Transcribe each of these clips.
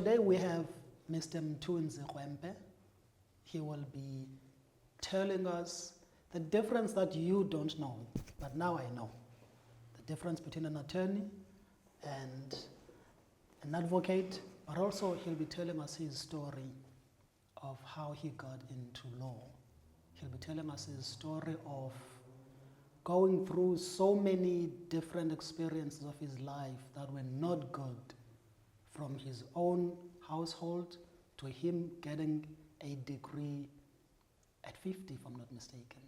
today we have Mr. Mthunzi Kwrepe. He will be telling us the difference that you don't know, but now I know. The difference between an attorney and an advocate, but also he'll be telling us his story of how he got into law. He'll be telling us his story of going through so many different experiences of his life that were not good, from his own household to him getting a degree at 50, if I'm not mistaken.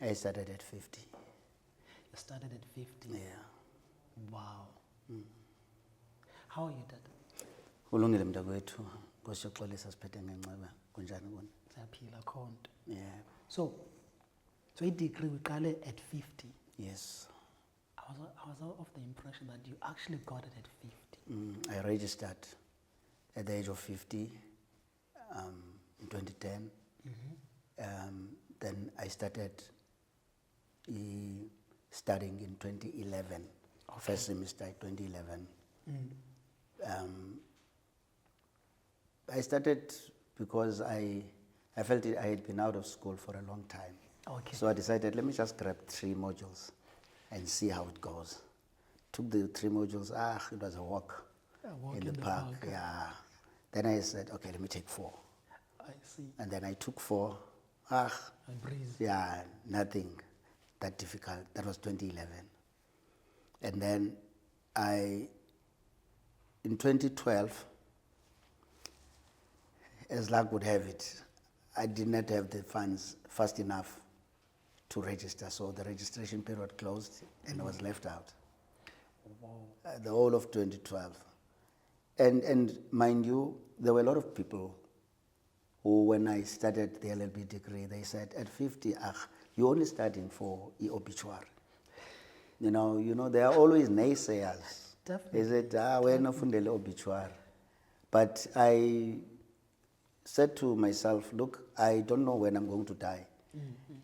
I started at 50. You started at 50? Yeah. Wow. How are you, Dad? Ulungile mntakwethu, ngosixolisa siphethe ngenxeba kunjani kuni? Siyaphila khonto. Yeah. So a degree we got it at 50. Yes. I was of the impression that you actually got it at 50. I registered at the age of 50 in 2010. Then I started studying in 2011, first semester 2011. I started because I felt I had been out of school for a long time. Okay. So I decided, let me just grab 3 modules and see how it goes. Took the 3 modules, it was a walk, in the park. Yeah. Then I said, okay, let me take 4. I see. And then I took 4. I breathed. Yeah, nothing that difficult. That was 2011. And then in 2012, as luck would have it, I did not have the funds fast enough to register, so the registration period closed and I was left out. Wow. The whole of 2012. And mind you, there were a lot of people who, when I started the LLB degree, they said, at 50, you're only studying for obituary. You know, there are always naysayers. Definitely. Is it, we're not funding obituary. But I said to myself, look, I don't know when I'm going to die.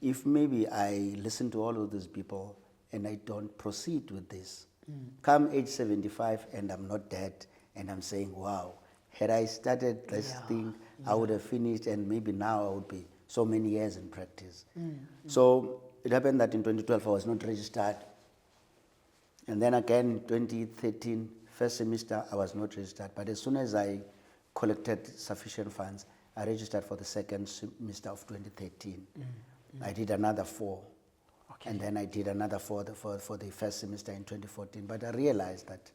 If maybe I listen to all of these people and I don't proceed with this, come age 75 and I'm not dead and I'm saying, wow, had I started this thing, I would have finished and maybe now I would be so many years in practice. So it happened that in 2012 I was not registered. And then again, 2013, first semester, I was not registered. But as soon as I collected sufficient funds, I registered for the second semester of 2013. I did another 4. Okay. And then I did another 4 for the first semester in 2014. But I realized that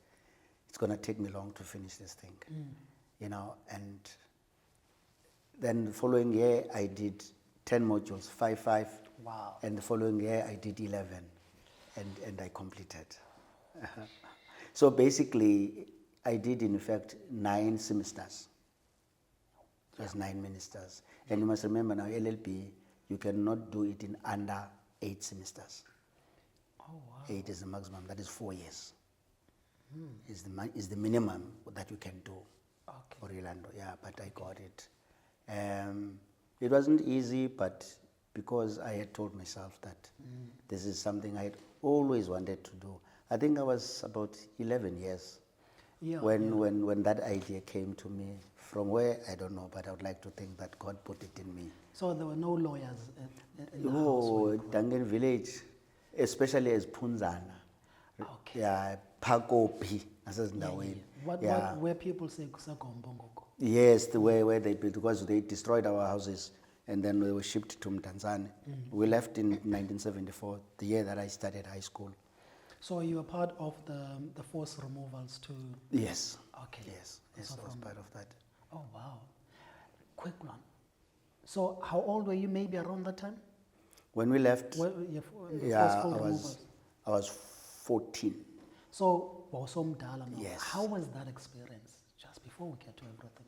it's going to take me long to finish this thing. You know, and then the following year, I did 10 modules, 5. Wow. And the following year, I did 11. And I completed. So basically, I did, in fact, 9 semesters. It was 9 semesters. And you must remember now, LLB, you cannot do it in under 8 semesters. Oh, wow. 8 is the maximum. That is 4 years. Is the minimum that you can do for Orlando. Yeah, but I got it. It wasn't easy, but because I had told myself that this is something I had always wanted to do. I think I was about 11 years when that idea came to me. From where, I don't know, but I would like to think that God put it in me. So there were no lawyers in the house? Dangen village, especially as Punzana. Okay. Yeah, Pakopi, nasezindaweni. Where people say Kusagombongoko? Yes, the way where they built, because they destroyed our houses and then we were shipped to Mthunzi. We left in 1974, the year that I started high school. So you were part of the forced removals too? Yes. Okay. Yes, I was part of that. Oh, wow. Quick one. So how old were you maybe around that time? When we left, I was 14. So, yes. How was that experience, just before we get to everything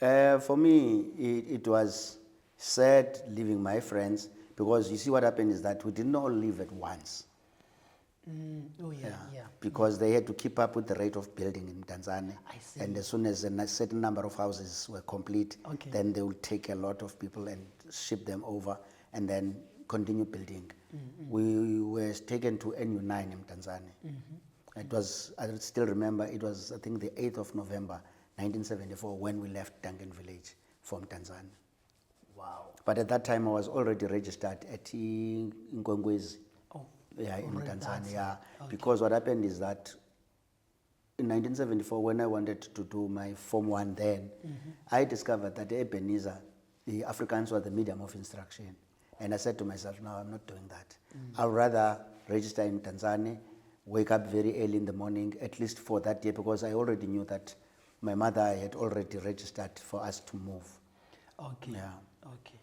else? For me, it was sad leaving my friends, because you see what happened is that we didn't all live at once. Because they had to keep up with the rate of building in Mthunzi. And as soon as a certain number of houses were complete, then they would take a lot of people and ship them over and then continue building. We were taken to NU9 in Mthunzi. It was, I still remember, it was, I think, the 8th of November, 1974, when we left Duncan Village from Tanzania. Wow. But at that time, I was already registered at Nkwenkwezi, Oh, yeah, in already that Tanzania. side. Yeah. Okay. Because what happened is that in 1974, when I wanted to do my Form 1 then, I discovered that Ebenezer, the Afrikaans were the medium of instruction. And I said to myself, no, I'm not doing that. I'll rather register in Tanzania, wake up very early in the morning, at least for that year, because I already knew that my mother had already registered for us to move. Okay. Yeah. Okay.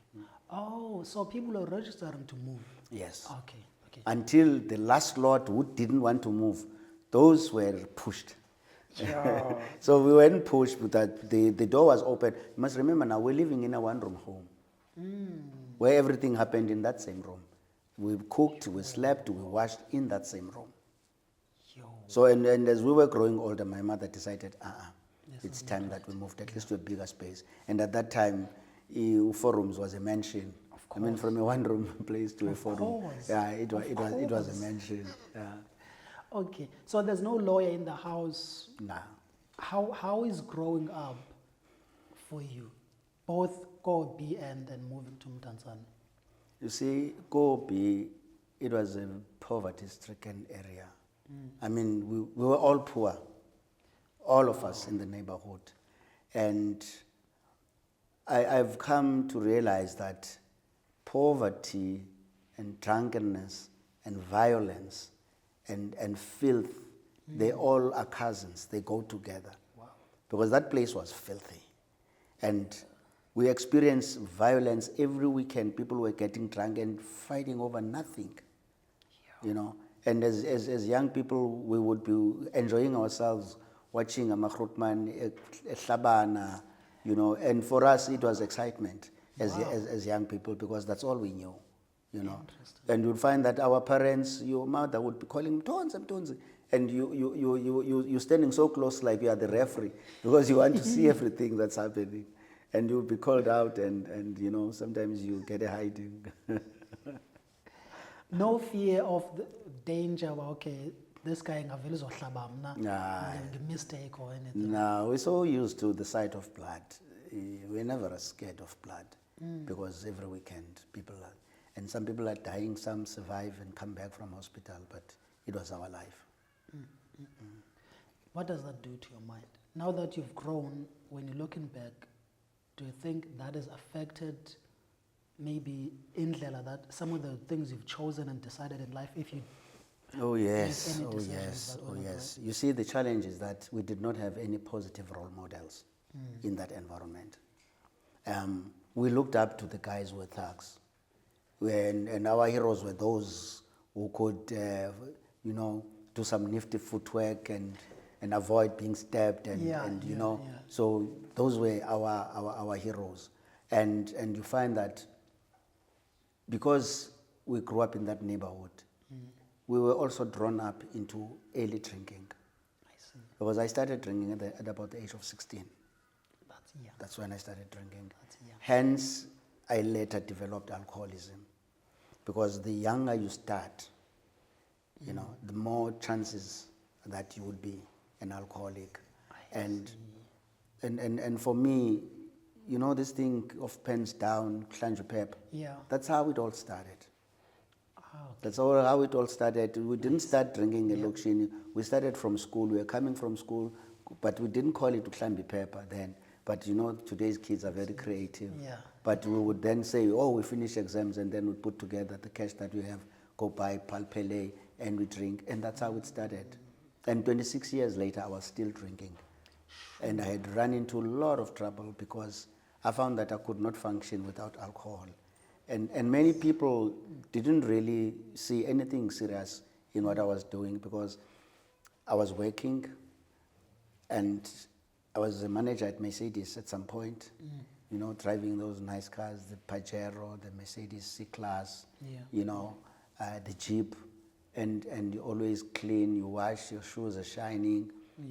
Oh, so people are registering to move. Yes. Okay. Okay. Until the last lot who didn't want to move, those were pushed. Yeah. So we weren't pushed, but that the door was open. You must remember now, we're living in a one-room home where everything happened in that same room. We cooked, we slept, we washed in that same room. Yo. So, and as we were growing older, my mother decided, This it's is time that we moved at least to a bigger space. And at that time, 4 rooms was a mansion. I mean, from a one-room place to a 4-room. course. Yeah, it was a course. mansion. Yeah. Okay. So there's no lawyer in the house. Nah. How is growing up for you, both Kobe and moving to Mthunzi? You see, Kobe, it was a poverty-stricken area. I mean, we were all poor, all of us in the neighborhood. And I've come to realize that poverty and drunkenness and violence and filth, they all are cousins. They go together. Wow. Because that place was filthy. And we experienced violence every weekend. People were getting drunk and fighting over nothing. You know, and as young people, we would be enjoying ourselves, watching a Mahrutman, Shabana, you know, and for us it was excitement as young people, because that's all we knew, you know. And you'd find that our parents, your mother would be calling Mthunzi, and you're standing so close like you are the referee, because you want to see everything that's happening. And you'll be called out, and you know, sometimes you get a hiding. No fear of the danger, well, okay, this guy ngavele uzohlaba mna, Nah. mistake or anything. No, we're so used to the sight of blood. We're never scared of blood, because every weekend people are, and some people are dying, some survive and come back from hospital, but it was our life. What does that do to your mind? Now that you've grown, when you're looking back, do you think that has affected maybe indlela, that some of the things you've chosen and decided in life, if you Oh yes, any oh decisions yes, that oh were not yes. You see, the challenge is that we did not have any positive role models in that environment. We looked up to the guys who were thugs, and our heroes were those who could, you know, do some nifty footwork and avoid being stabbed, and you know. Yeah. So those were our heroes, and you find that because we grew up in that neighborhood, we were also drawn up into early drinking. I see. Because I started drinking at about the age of 16. That's young. That's when I started drinking. That's young. Hence, I later developed alcoholism. Because the younger you start, you know, the more chances that you would be an alcoholic. And for me, you know, this thing of pens down, Mthunzi Kwrepe, Yeah. that's how it all started. Ah, That's all how it all started. We didn't start drinking a Lokshini. We started from school. We were coming from school, but we didn't call it Mthunzi Kwrepe then. But you know, today's kids are very creative. Yeah. But we would then say, oh, we finish exams, and then we put together the cash that we have, go buy palpele, and we drink. And that's how it started. And 26 years later, I was still drinking. And I had run into a lot of trouble because I found that I could not function without alcohol. And many people didn't really see anything serious in what I was doing, because I was working and I was a manager at Mercedes at some point, you know, driving those nice cars, the Pajero, the Mercedes C-Class, Yeah. you know, the Jeep, and you always clean, you wash, your shoes are shining,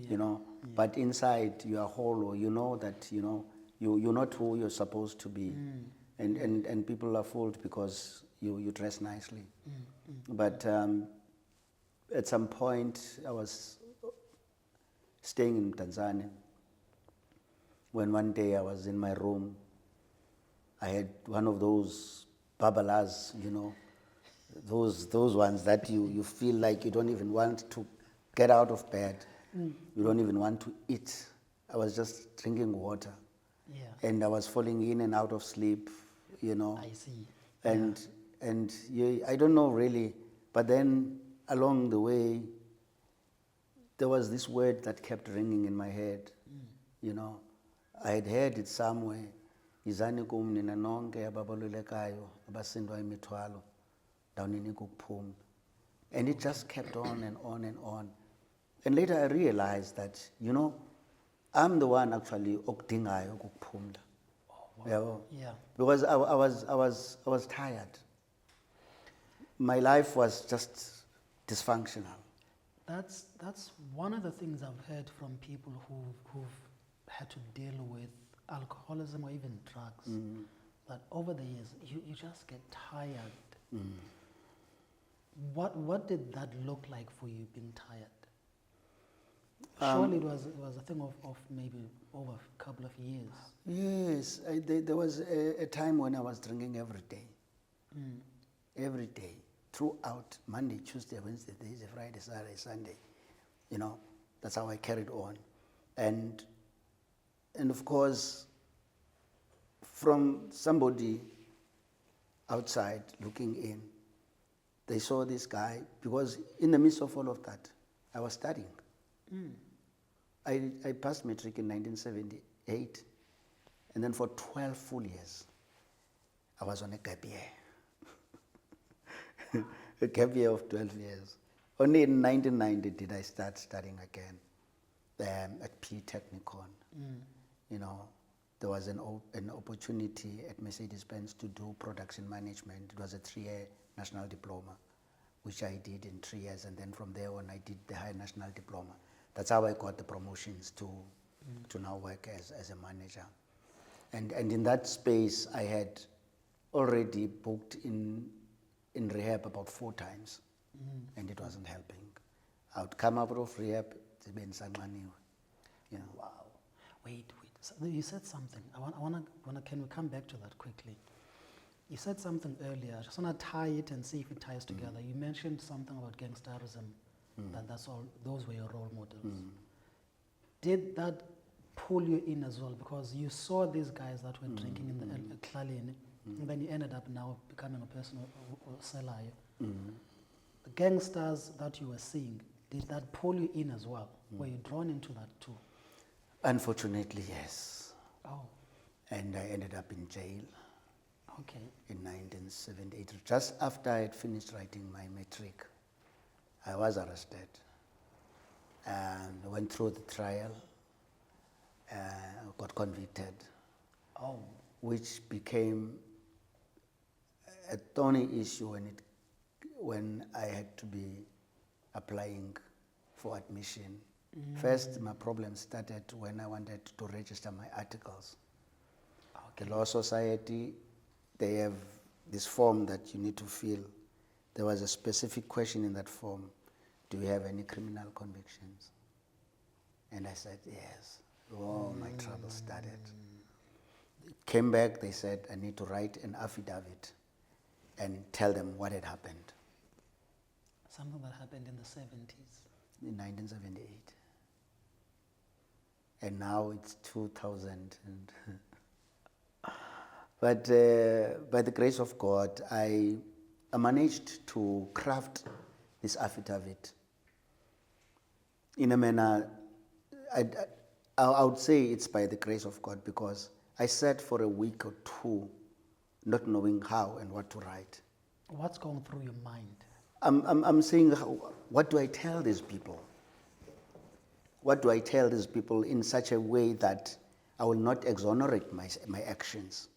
you know, but inside you are hollow. You know that, you know, you're not who you're supposed to be. And people are fooled because you dress nicely. But at some point, I was staying in Tanzania, when one day I was in my room, I had one of those babalas, you know, those ones that you feel like you don't even want to get out of bed. You don't even want to eat. I was just drinking water. Yeah. And I was falling in and out of sleep, you know. I see. And I don't know really, but then along the way, there was this word that kept ringing in my head, you know. I had heard it somewhere. Izani kum nina nonke ababalulekayo abasindwa imithwalo dawunini kukuphumla. And it just kept on and on and on. And later I realized that, you know, I'm the one actually okudingayo ukuphumla. Yabo. Yeah. Because I was tired. My life was just dysfunctional. That's one of the things I've heard from people who've had to deal with alcoholism or even drugs. That over the years you just get tired. What did that look like for you, being tired? Surely it was a thing of maybe over a couple of years. Yes, there was a time when I was drinking every day. Every day, throughout Monday, Tuesday, Wednesday, Thursday, Friday, Saturday, Sunday. You know, that's how I carried on. And of course, from somebody outside looking in, they saw this guy, because in the midst of all of that, I was studying. I passed matric in 1978, and then for 12 full years, I was on a gap year. A gap year of 12 years. Only in 1990 did I start studying again at P Technicon. You know, there was an opportunity at Mercedes-Benz to do production management. It was a 3-year national diploma, which I did in 3 years, and then from there on I did the higher national diploma. That's how I got the promotions to now work as a manager. And in that space, I had already booked in rehab about 4 times, and it wasn't helping. I would come out of rehab, you know. Wow. Wait. So you said something. Can we come back to that quickly? You said something earlier. I just want to tie it and see if it ties together. You mentioned something about gangsterism. That's all. Those were your role models. Did that pull you in as well? Because you saw these guys that were drinking in the Klalini, and then you ended up now becoming a person or seller. The gangsters that you were seeing, did that pull you in as well? Were you drawn into that too? Unfortunately, yes. Oh. And I ended up in jail. Okay. In 1978, just after I had finished writing my matric. I was arrested and went through the trial, got convicted, which became a thorny issue when I had to be applying for admission. First, my problem started when I wanted to register my articles. The Law Society, they have this form that you need to fill. There was a specific question in that form: do you have any criminal convictions? And I said, yes. Oh, my trouble started. Came back, they said, I need to write an affidavit and tell them what had happened. Something that happened in the 70s. In 1978. And now it's 2000. But by the grace of God, I managed to craft this affidavit in a manner, I would say it's by the grace of God, because I sat for a week or 2 not knowing how and what to write. What's going through your mind? I'm saying, what do I tell these people? What do I tell these people in such a way that I will not exonerate my actions?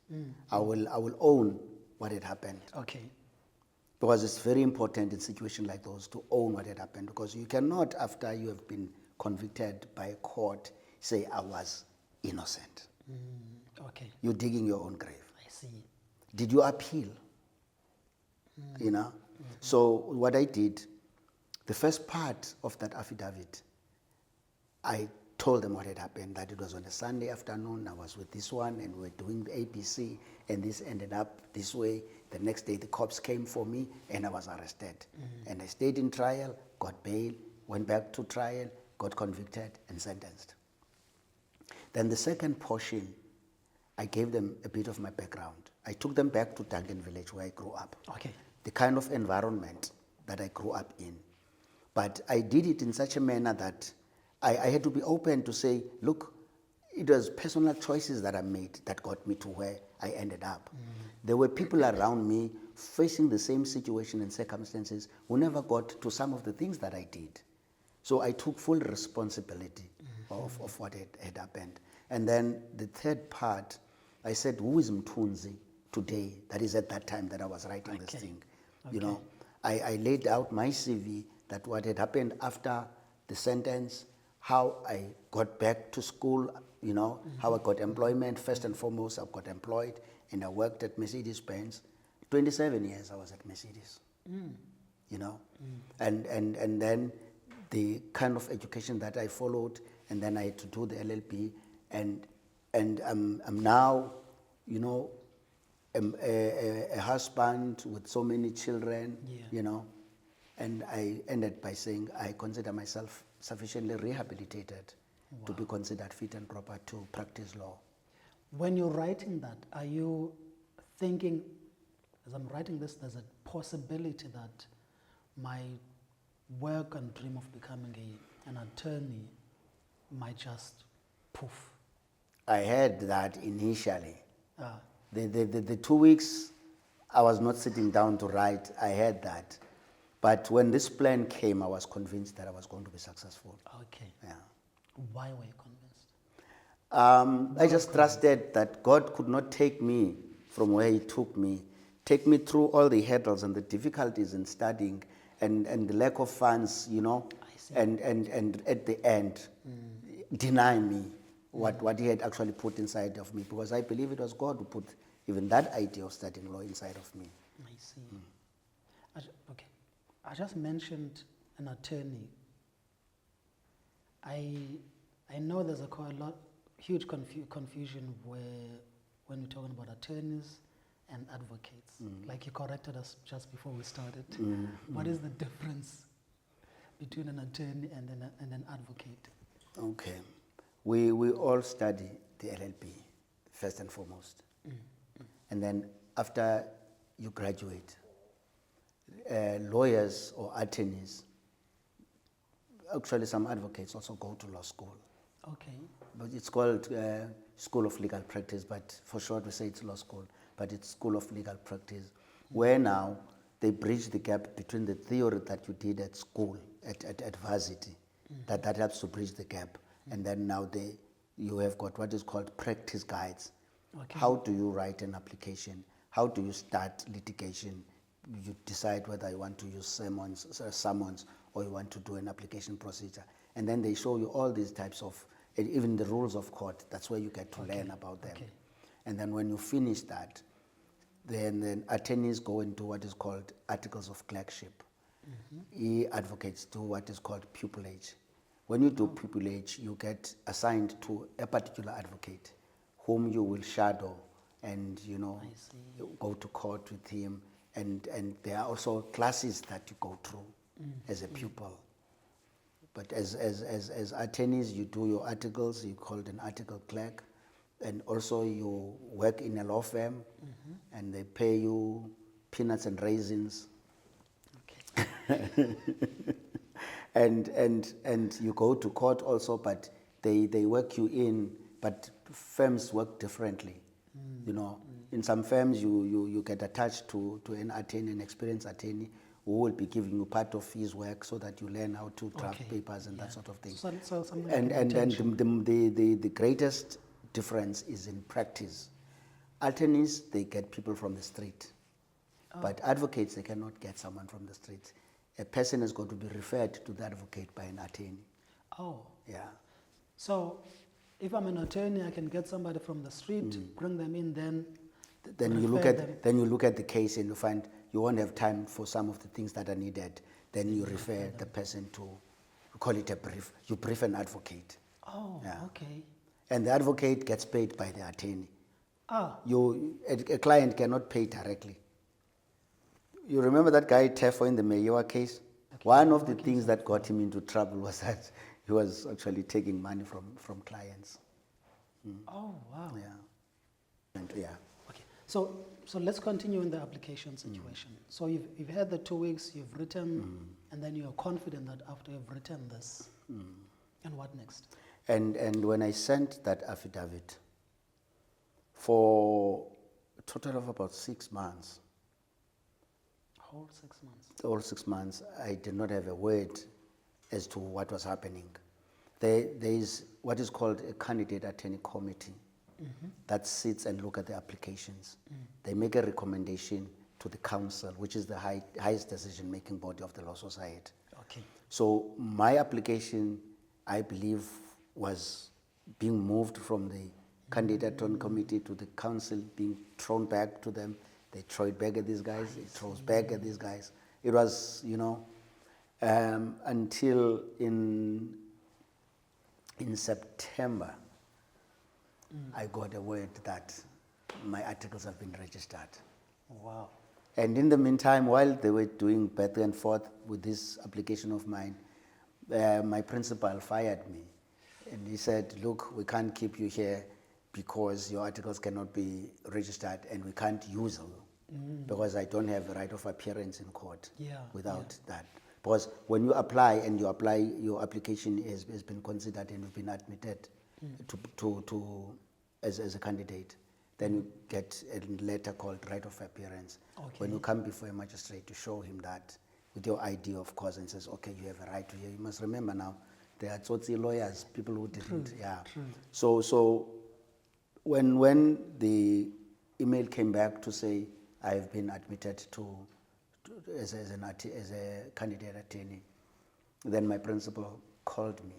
I will own what had happened. Okay. Because it's very important in situations like those to own what had happened, because you cannot, after you have been convicted by a court, say, I was innocent. Okay. You're digging your own grave. I see. Did you appeal? You know? So what I did, the first part of that affidavit, I told them what had happened, that it was on a Sunday afternoon, I was with this one, and we were doing the ABC, and this ended up this way. The next day, the cops came for me, and I was arrested. And I stayed in trial, got bail, went back to trial, got convicted, and sentenced. Then the second portion, I gave them a bit of my background. I took them back to Duncan Village, where I grew up. Okay. The kind of environment that I grew up in. But I did it in such a manner that I had to be open to say, look, it was personal choices that I made that got me to where I ended up. There were people around me facing the same situation and circumstances who never got to some of the things that I did. So I took full responsibility of what had happened. And then the third part, I said, who is Mthunzi today? That is at that time that I was writing this thing. You know, I laid out my CV, that what had happened after the sentence, how I got back to school, you know, how I got employment. First and foremost, I got employed, and I worked at Mercedes-Benz. 27 years I was at Mercedes, you know. And then the kind of education that I followed, and then I had to do the LLB, and I'm now, you know, a husband with so many children, you know, and I ended by saying I consider myself sufficiently rehabilitated to be considered fit and proper to practice law. When you're writing that, are you thinking, as I'm writing this, there's a possibility that my work and dream of becoming an attorney might just poof? I had that initially. The 2 weeks I was not sitting down to write, I had that. But when this plan came, I was convinced that I was going to be successful. Okay. Yeah. Why were you convinced? I just trusted that God could not take me from where He took me, take me through all the hurdles and the difficulties in studying and the lack of funds, you know, and at the end, deny me what He had actually put inside of me, because I believe it was God who put even that idea of studying law inside of me. I see. Okay. I just mentioned an attorney. I know there's huge confusion when we're talking about attorneys and advocates. Like you corrected us just before we started. What is the difference between an attorney and an advocate? Okay. We all study the LLB, first and foremost. And then after you graduate, lawyers or attorneys, actually some advocates also go to law school. Okay. But it's called School of Legal Practice, but for short we say it's law school, but it's School of Legal Practice, where now they bridge the gap between the theory that you did at school, at varsity, that helps to bridge the gap. And then now you have got what is called practice guides. Okay. How do you write an application? How do you start litigation? You decide whether you want to use summons or you want to do an application procedure. And then they show you all these types of, even the rules of court. That's where you get to learn about them. Okay. And then when you finish that, then attorneys go into what is called articles of clerkship. Advocates do what is called pupillage. When you do pupillage, you get assigned to a particular advocate whom you will shadow and, you know, go to court with him. And there are also classes that you go through as a pupil. But as attorneys, you do your articles, you called an article clerk, and also you work in a law firm, and they pay you peanuts and raisins. Okay. and you go to court also, but they work you in, but firms work differently. You know, in some firms you get attached to an attorney, an experienced attorney, who will be giving you part of his work so that you learn how to draft papers and that sort of thing. So something And like the greatest difference is in practice. Attorneys, they get people from the street. But advocates, they cannot get someone from the street. A person is going to be referred to the advocate by an attorney. Oh. Yeah. So if I'm an attorney, I can get somebody from the street, bring them in, then you look at the case and you find you won't have time for some of the things that are needed. Then you refer the person to, you call it a brief. You brief an advocate. Oh, Yeah. okay. And the advocate gets paid by the attorney. Ah, A client cannot pay directly. You remember that guy Tefo in the Mayowa case? One of the things that got him into trouble was that he was actually taking money from clients. oh, wow. Yeah. And yeah. Okay, so let's continue in the application situation. So you've had the 2 weeks, you've written, and then you're confident that after you've written this, and what next? And when I sent that affidavit, for a total of about 6 months, Whole 6 months. all 6 months, I did not have a word as to what was happening. There is what is called a candidate attorney committee that sits and look at the applications. They make a recommendation to the council, which is the highest decision-making body of the Law Society. Okay. So my application, I believe, was being moved from the candidate attorney committee to the council, being thrown back to them. They throw it back at these guys, it throws back at these guys. It was, until in September, I got a word that my articles have been registered. Wow. And in the meantime, while they were doing back and forth with this application of mine, my principal fired me. And he said, look, we can't keep you here because your articles cannot be registered and we can't use them because I don't have a right of appearance in court without that. Because when you apply and your application has been considered and you've been admitted as a candidate, then you get a letter called right of appearance. Okay. When you come before a magistrate to show him that with your ID, of course, and says, okay, you have a right to hear. You must remember now, there are tsotsi lawyers, people who didn't. True. So when the email came back to say I have been admitted as a candidate attorney, then my principal called me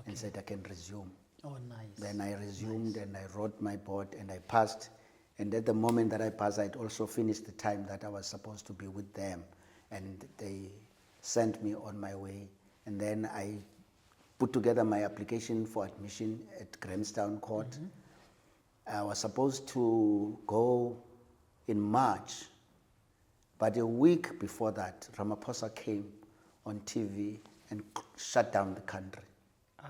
and said I can resume. Oh, nice. Then I resumed and I wrote my board and I passed. And at the moment that I passed, I'd also finished the time that I was supposed to be with them. And they sent me on my way. And then I put together my application for admission at Grahamstown Court. I was supposed to go in March, but a week before that, Ramaphosa came on TV and shut down the country. Ah,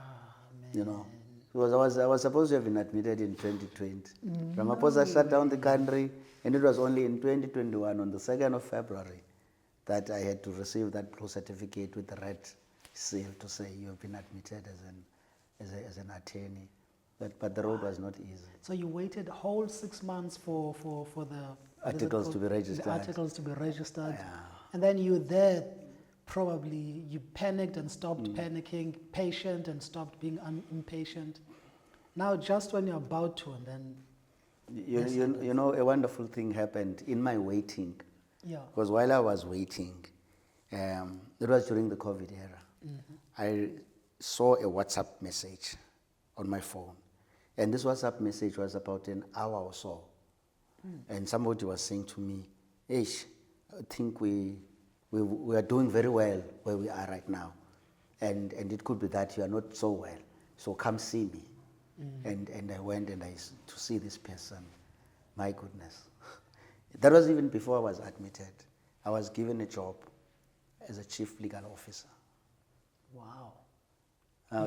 man. You know, because I was supposed to have been admitted in 2020. Ramaphosa shut down the country, and it was only in 2021, on the 2nd of February, that I had to receive that blue certificate with the red seal to say you have been admitted as an attorney. But the road was not easy. So you waited whole 6 months for the Articles to be registered. The articles to be registered. Yeah. And then you there, probably you panicked and stopped panicking, patient and stopped being impatient. Now just when you're about to, and then... You know, a wonderful thing happened in my waiting. Yeah. Because while I was waiting, it was during the COVID era, I saw a WhatsApp message on my phone. And this WhatsApp message was about an hour or so. And somebody was saying to me, Ish, I think we are doing very well where we are right now. And it could be that you are not so well. So come see me. And I went to see this person. My goodness. That was even before I was admitted. I was given a job as a chief legal officer. Wow.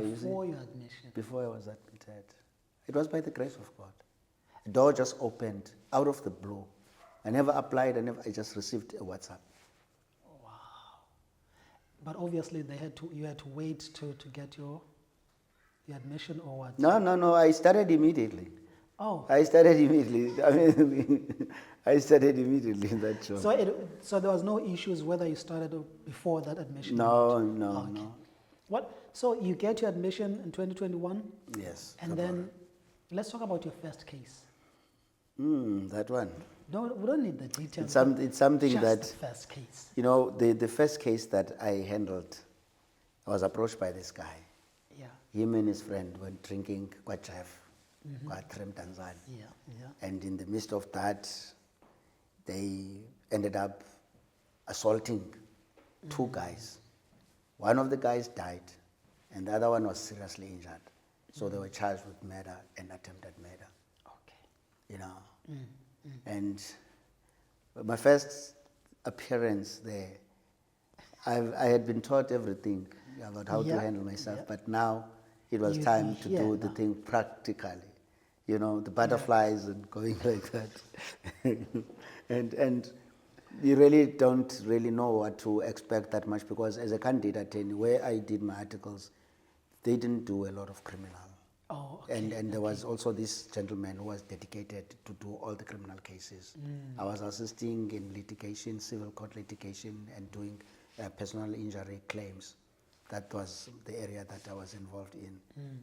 Before your admission. Before I was admitted. It was by the grace of God. A door just opened out of the blue. I never applied, I just received a WhatsApp. Wow. But obviously you had to wait to get your admission or what? No, I started immediately. Oh. I started immediately. I mean, I started immediately in that job. So there was no issues whether you started before that admission? No. What? So you get your admission in 2021? Yes. And then let's talk about your first case. That one. No, we don't need the details. It's something just that, the first case. you know, the first case that I handled, I was approached by this guy. Yeah. Him and his friend were drinking Kwachef, Kwatrim Tanzania. Yeah. And in the midst of that, they ended up assaulting two guys. One of the guys died, and the other one was seriously injured. So they were charged with murder and attempted murder. Okay. You know. And my first appearance there, I had been taught everything about how Yeah, to handle myself, yeah. but now it was You time to hear do the now. thing practically. You know, the butterflies and going like that. and you really don't really know what to expect that much, because as a candidate attorney, where I did my articles, they didn't do a lot of criminal. Oh, okay. And there was also this gentleman who was dedicated to do all the criminal cases. I was assisting in litigation, civil court litigation, and doing personal injury claims. That was the area that I was involved in.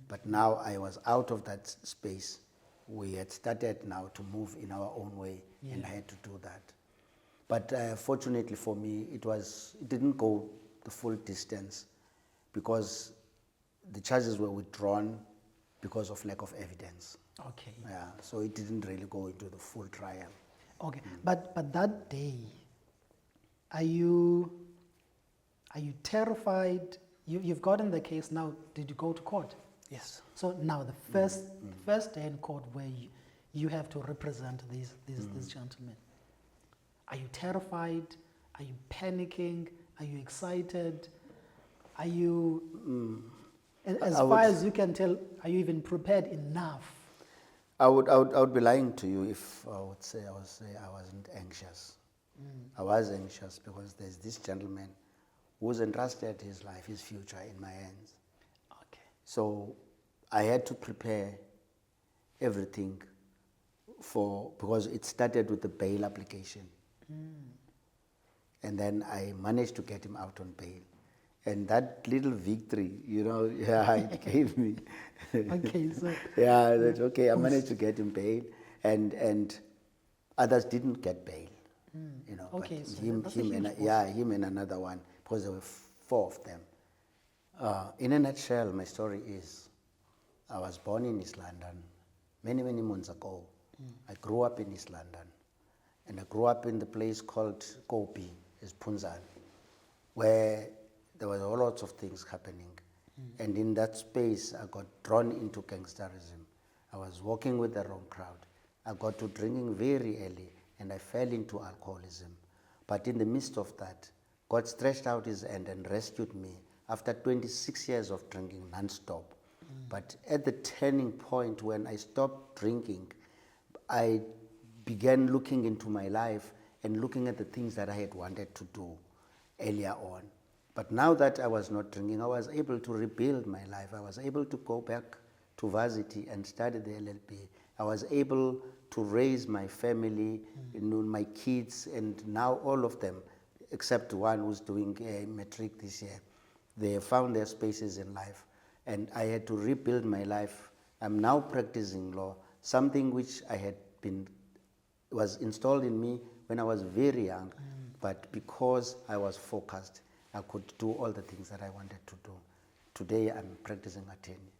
But now I was out of that space. We had started now to move in our own way, and I had to do that. But fortunately for me, it didn't go the full distance, because the charges were withdrawn because of lack of evidence. Okay. Yeah, so it didn't really go into the full trial. Okay. But that day, are you terrified? You've gotten the case now. Did you go to court? Yes. So now the first day in court where you have to represent these gentlemen. Are you terrified? Are you panicking? Are you excited? Are you, as far as you can tell, are you even prepared enough? I would be lying to you if I would say I wasn't anxious. I was anxious because there's this gentleman who's entrusted his life, his future in my hands. Okay. So I had to prepare everything because it started with the bail application. And then I managed to get him out on bail. And that little victory, you know, it gave me. Okay, so I managed to get him bail, and others didn't get bail. You know, okay, but so him, that's a him, huge and him and another one, because there were 4 of them. In a nutshell, my story is, I was born in East London many months ago. I grew up in East London, and I grew up in the place called Kopi, is Mthunzi, where there were all lots of things happening. And in that space, I got drawn into gangsterism. I was walking with the wrong crowd. I got to drinking very early, and I fell into alcoholism. But in the midst of that, God stretched out his hand and rescued me after 26 years of drinking non-stop. But at the turning point when I stopped drinking, I began looking into my life and looking at the things that I had wanted to do earlier on. But now that I was not drinking, I was able to rebuild my life. I was able to go back to varsity and study the LLB. I was able to raise my family, my kids, and now all of them, except one who's doing a matric this year, they found their spaces in life. And I had to rebuild my life. I'm now practicing law, something which was installed in me when I was very young, but because I was focused, I could do all the things that I wanted to do. Today, I'm practicing attorney.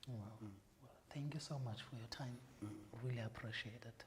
Wow. Well, thank you so much for your time. Really appreciate it.